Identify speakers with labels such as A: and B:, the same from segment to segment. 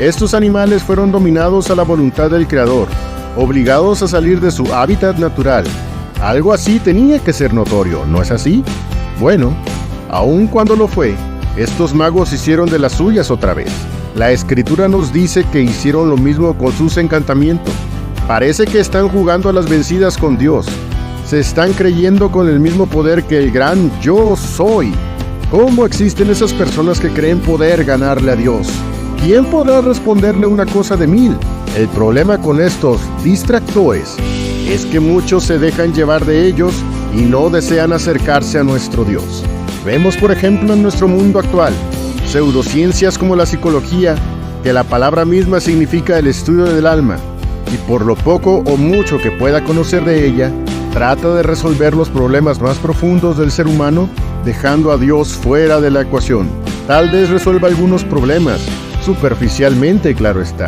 A: Estos animales fueron dominados a la voluntad del Creador, obligados a salir de su hábitat natural. Algo así tenía que ser notorio, ¿no es así? Bueno, aun cuando lo fue, estos magos hicieron de las suyas otra vez. La Escritura nos dice que hicieron lo mismo con sus encantamientos. Parece que están jugando a las vencidas con Dios. Se están creyendo con el mismo poder que el gran Yo Soy. ¿Cómo existen esas personas que creen poder ganarle a Dios? ¿Quién podrá responderle una cosa de 1000? El problema con estos distractores es que muchos se dejan llevar de ellos y no desean acercarse a nuestro Dios. Vemos, por ejemplo, en nuestro mundo actual, pseudociencias como la psicología, que la palabra misma significa el estudio del alma, y por lo poco o mucho que pueda conocer de ella, trata de resolver los problemas más profundos del ser humano, dejando a Dios fuera de la ecuación. Tal vez resuelva algunos problemas, superficialmente, claro está.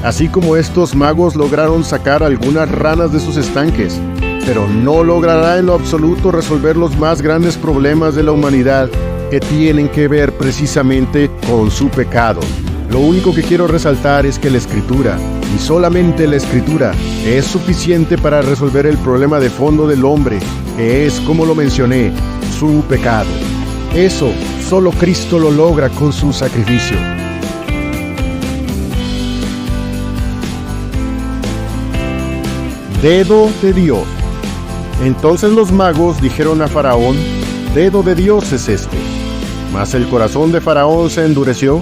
A: Así como estos magos lograron sacar algunas ranas de sus estanques, pero no logrará en lo absoluto resolver los más grandes problemas de la humanidad que tienen que ver precisamente con su pecado. Lo único que quiero resaltar es que la Escritura, y solamente la Escritura, es suficiente para resolver el problema de fondo del hombre, que es, como lo mencioné, su pecado. Eso solo Cristo lo logra con su sacrificio. Dedo de Dios. Entonces los magos dijeron a Faraón: dedo de Dios es este. Mas el corazón de Faraón se endureció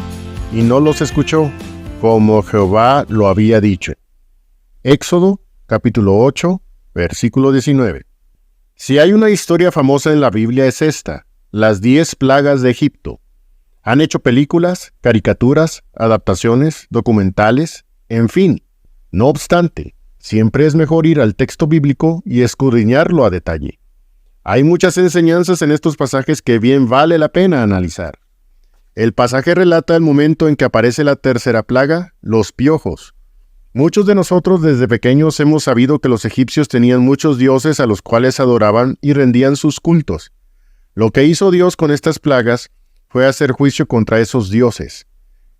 A: y no los escuchó, como Jehová lo había dicho. Éxodo, capítulo 8, versículo 19. Si hay una historia famosa en la Biblia es esta: las 10 plagas de Egipto. Han hecho películas, caricaturas, adaptaciones, documentales, en fin. No obstante, siempre es mejor ir al texto bíblico y escudriñarlo a detalle. Hay muchas enseñanzas en estos pasajes que bien vale la pena analizar. El pasaje relata el momento en que aparece la tercera plaga, los piojos. Muchos de nosotros desde pequeños hemos sabido que los egipcios tenían muchos dioses a los cuales adoraban y rendían sus cultos. Lo que hizo Dios con estas plagas fue hacer juicio contra esos dioses.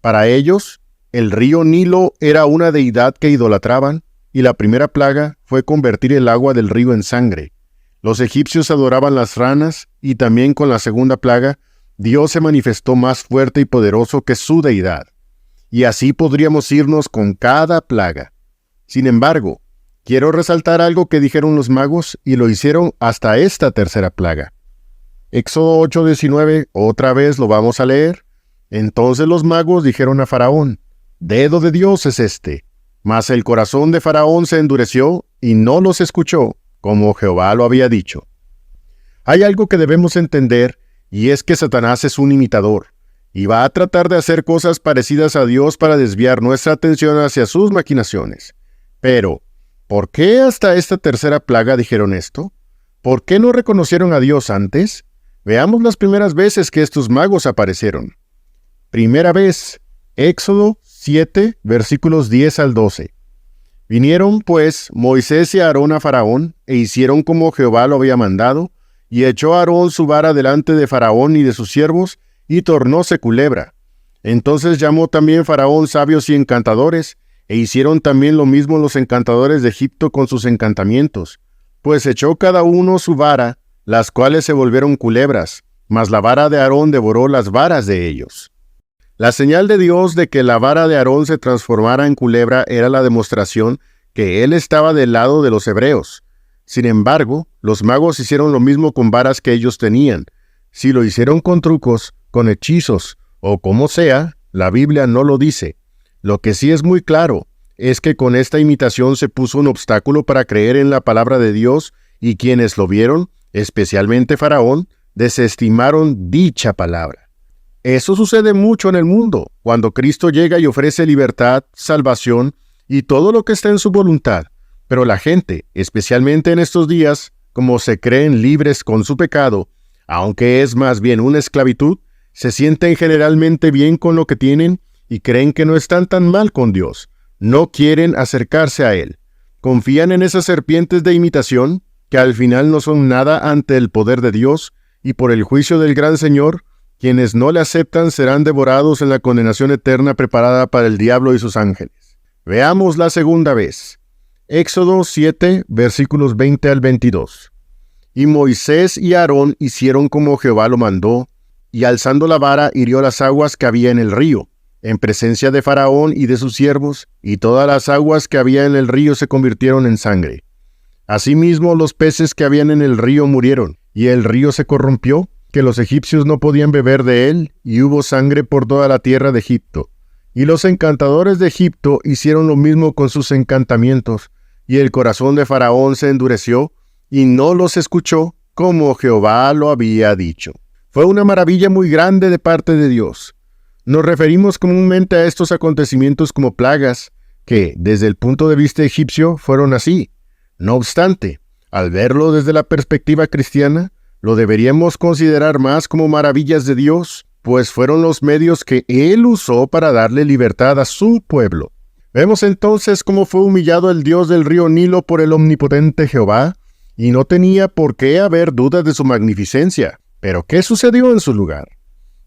A: Para ellos, el río Nilo era una deidad que idolatraban, y la primera plaga fue convertir el agua del río en sangre. Los egipcios adoraban las ranas, y también con la segunda plaga, Dios se manifestó más fuerte y poderoso que su deidad. Y así podríamos irnos con cada plaga. Sin embargo, quiero resaltar algo que dijeron los magos, y lo hicieron hasta esta tercera plaga. Éxodo 8:19, otra vez lo vamos a leer. Entonces los magos dijeron a Faraón: dedo de Dios es este. Mas el corazón de Faraón se endureció y no los escuchó, como Jehová lo había dicho. Hay algo que debemos entender, y es que Satanás es un imitador, y va a tratar de hacer cosas parecidas a Dios para desviar nuestra atención hacia sus maquinaciones. Pero, ¿por qué hasta esta tercera plaga dijeron esto? ¿Por qué no reconocieron a Dios antes? Veamos las primeras veces que estos magos aparecieron. Primera vez, Éxodo 7, versículos 10 al 12. Vinieron, pues, Moisés y Aarón a Faraón, e hicieron como Jehová lo había mandado, y echó Aarón su vara delante de Faraón y de sus siervos, y tornóse culebra. Entonces llamó también Faraón sabios y encantadores, e hicieron también lo mismo los encantadores de Egipto con sus encantamientos, pues echó cada uno su vara, las cuales se volvieron culebras, mas la vara de Aarón devoró las varas de ellos. La señal de Dios de que la vara de Aarón se transformara en culebra era la demostración que él estaba del lado de los hebreos. Sin embargo, los magos hicieron lo mismo con varas que ellos tenían. Si lo hicieron con trucos, con hechizos, o como sea, la Biblia no lo dice. Lo que sí es muy claro es que con esta imitación se puso un obstáculo para creer en la palabra de Dios, y quienes lo vieron, especialmente Faraón, desestimaron dicha palabra. Eso sucede mucho en el mundo, cuando Cristo llega y ofrece libertad, salvación y todo lo que está en su voluntad. Pero la gente, especialmente en estos días, como se creen libres con su pecado, aunque es más bien una esclavitud, se sienten generalmente bien con lo que tienen y creen que no están tan mal con Dios. No quieren acercarse a Él. Confían en esas serpientes de imitación, que al final no son nada ante el poder de Dios, y por el juicio del gran Señor, Quienes no le aceptan serán devorados en la condenación eterna preparada para el diablo y sus ángeles. Veamos la segunda vez. Éxodo 7, versículos 20 al 22. Y Moisés y Aarón hicieron como Jehová lo mandó, y alzando la vara hirió las aguas que había en el río, en presencia de Faraón y de sus siervos, y todas las aguas que había en el río se convirtieron en sangre. Asimismo los peces que habían en el río murieron, y el río se corrompió, que los egipcios no podían beber de él, y hubo sangre por toda la tierra de Egipto. Y los encantadores de Egipto hicieron lo mismo con sus encantamientos, y el corazón de Faraón se endureció, y no los escuchó, como Jehová lo había dicho. Fue una maravilla muy grande de parte de Dios. Nos referimos comúnmente a estos acontecimientos como plagas, que, desde el punto de vista egipcio, fueron así. No obstante, al verlo desde la perspectiva cristiana, lo deberíamos considerar más como maravillas de Dios, pues fueron los medios que Él usó para darle libertad a su pueblo. Vemos entonces cómo fue humillado el Dios del río Nilo por el omnipotente Jehová, y no tenía por qué haber dudas de su magnificencia. Pero ¿qué sucedió en su lugar?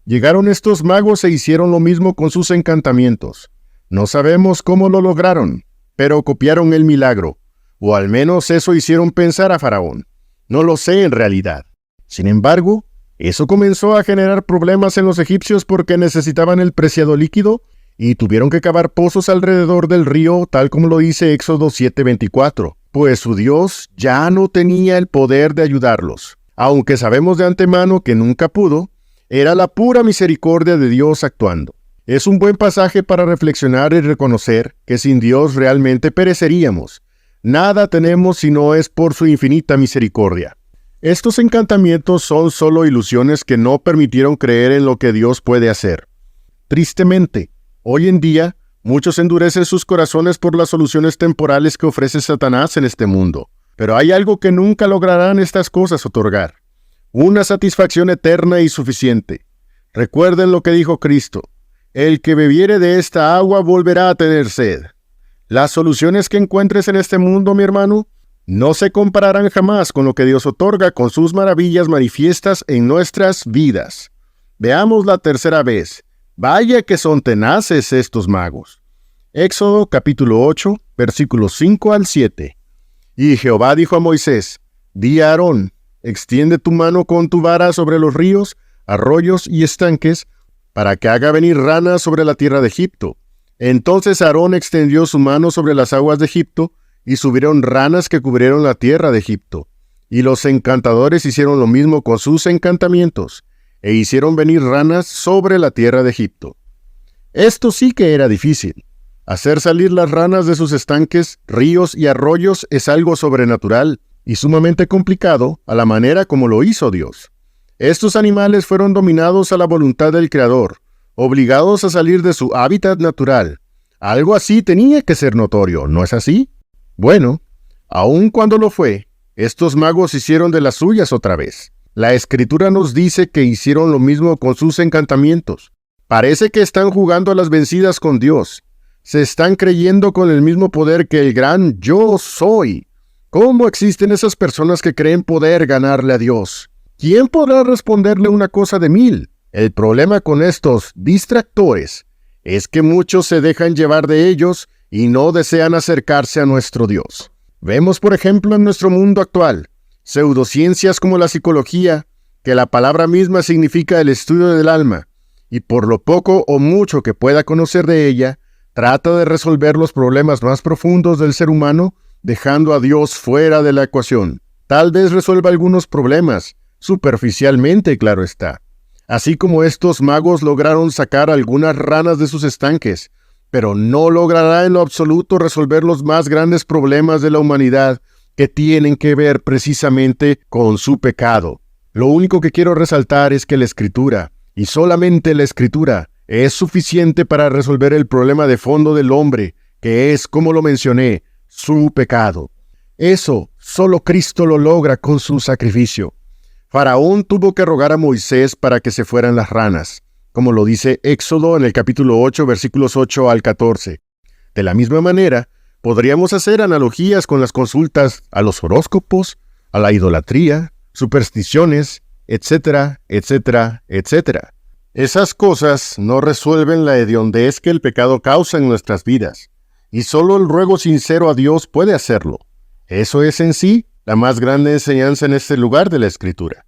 A: Llegaron estos magos e hicieron lo mismo con sus encantamientos. No sabemos cómo lo lograron, pero copiaron el milagro, o al menos eso hicieron pensar a Faraón. No lo sé en realidad. Sin embargo, eso comenzó a generar problemas en los egipcios porque necesitaban el preciado líquido y tuvieron que cavar pozos alrededor del río, tal como lo dice Éxodo 7:24, pues su Dios ya no tenía el poder de ayudarlos. Aunque sabemos de antemano que nunca pudo, era la pura misericordia de Dios actuando. Es un buen pasaje para reflexionar y reconocer que sin Dios realmente pereceríamos. Nada tenemos si no es por su infinita misericordia. Estos encantamientos son solo ilusiones que no permitieron creer en lo que Dios puede hacer. Tristemente, hoy en día, muchos endurecen sus corazones por las soluciones temporales que ofrece Satanás en este mundo. Pero hay algo que nunca lograrán estas cosas otorgar: una satisfacción eterna y suficiente. Recuerden lo que dijo Cristo: el que bebiere de esta agua volverá a tener sed. Las soluciones que encuentres en este mundo, mi hermano, no se compararán jamás con lo que Dios otorga con sus maravillas manifiestas en nuestras vidas. Veamos la tercera vez. Vaya que son tenaces estos magos. Éxodo capítulo 8, versículos 5 al 7. Y Jehová dijo a Moisés: di a Aarón, extiende tu mano con tu vara sobre los ríos, arroyos y estanques, para que haga venir ranas sobre la tierra de Egipto. Entonces Aarón extendió su mano sobre las aguas de Egipto, y subieron ranas que cubrieron la tierra de Egipto. Y los encantadores hicieron lo mismo con sus encantamientos, e hicieron venir ranas sobre la tierra de Egipto. Esto sí que era difícil. Hacer salir las ranas de sus estanques, ríos y arroyos es algo sobrenatural y sumamente complicado a la manera como lo hizo Dios. Estos animales fueron dominados a la voluntad del Creador, obligados a salir de su hábitat natural. Algo así tenía que ser notorio, ¿no es así? Bueno, aun cuando lo fue, estos magos hicieron de las suyas otra vez. La Escritura nos dice que hicieron lo mismo con sus encantamientos. Parece que están jugando a las vencidas con Dios. Se están creyendo con el mismo poder que el gran Yo Soy. ¿Cómo existen esas personas que creen poder ganarle a Dios? ¿Quién podrá responderle una cosa de 1000? El problema con estos distractores es que muchos se dejan llevar de ellos y no desean acercarse a nuestro Dios. Vemos, por ejemplo, en nuestro mundo actual, pseudociencias como la psicología, que la palabra misma significa el estudio del alma, y por lo poco o mucho que pueda conocer de ella, trata de resolver los problemas más profundos del ser humano, dejando a Dios fuera de la ecuación. Tal vez resuelva algunos problemas, superficialmente, claro está. Así como estos magos lograron sacar algunas ranas de sus estanques, pero no logrará en lo absoluto resolver los más grandes problemas de la humanidad que tienen que ver precisamente con su pecado. Lo único que quiero resaltar es que la Escritura, y solamente la Escritura, es suficiente para resolver el problema de fondo del hombre, que es, como lo mencioné, su pecado. Eso solo Cristo lo logra con su sacrificio. Faraón tuvo que rogar a Moisés para que se fueran las ranas, como lo dice Éxodo en el capítulo 8, versículos 8 al 14. De la misma manera, podríamos hacer analogías con las consultas a los horóscopos, a la idolatría, supersticiones, etcétera, etcétera, etcétera. Esas cosas no resuelven la hediondez que el pecado causa en nuestras vidas, y solo el ruego sincero a Dios puede hacerlo. Eso es en sí la más grande enseñanza en este lugar de la Escritura.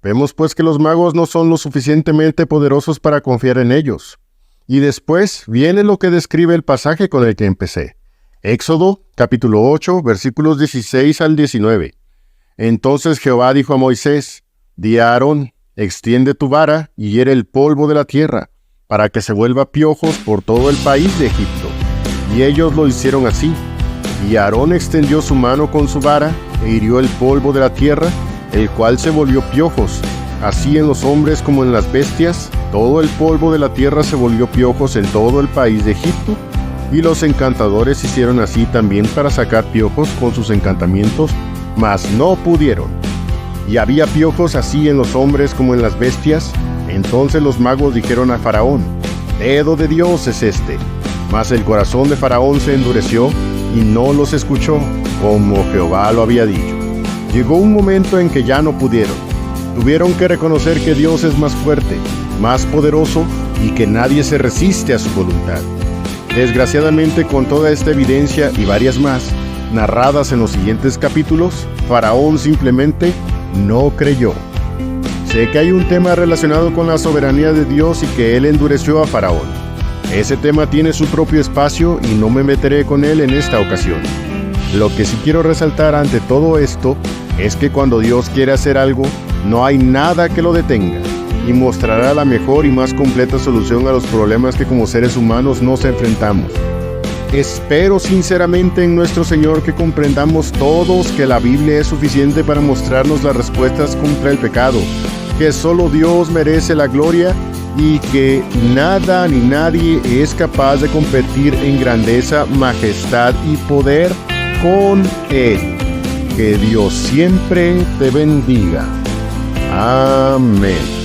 A: Vemos pues que los magos no son lo suficientemente poderosos para confiar en ellos. Y después viene lo que describe el pasaje con el que empecé. Éxodo, capítulo 8, versículos 16 al 19. Entonces Jehová dijo a Moisés: Di a Aarón, extiende tu vara y hiere el polvo de la tierra, para que se vuelva piojos por todo el país de Egipto. Y ellos lo hicieron así. Y Aarón extendió su mano con su vara, e hirió el polvo de la tierra, el cual se volvió piojos. Así en los hombres como en las bestias, todo el polvo de la tierra se volvió piojos en todo el país de Egipto. Y los encantadores hicieron así también para sacar piojos con sus encantamientos, mas no pudieron. Y había piojos así en los hombres como en las bestias. Entonces los magos dijeron a Faraón: Dedo de Dios es este. Mas el corazón de Faraón se endureció y no los escuchó, como Jehová lo había dicho. Llegó un momento en que ya no pudieron. Tuvieron que reconocer que Dios es más fuerte, más poderoso y que nadie se resiste a su voluntad. Desgraciadamente, con toda esta evidencia y varias más, narradas en los siguientes capítulos, Faraón simplemente no creyó. Sé que hay un tema relacionado con la soberanía de Dios y que él endureció a Faraón. Ese tema tiene su propio espacio y no me meteré con él en esta ocasión. Lo que sí quiero resaltar ante todo esto es que cuando Dios quiere hacer algo, no hay nada que lo detenga, y mostrará la mejor y más completa solución a los problemas que como seres humanos nos enfrentamos. Espero sinceramente en nuestro Señor que comprendamos todos que la Biblia es suficiente para mostrarnos las respuestas contra el pecado, que solo Dios merece la gloria y que nada ni nadie es capaz de competir en grandeza, majestad y poder con Él. Que Dios siempre te bendiga. Amén.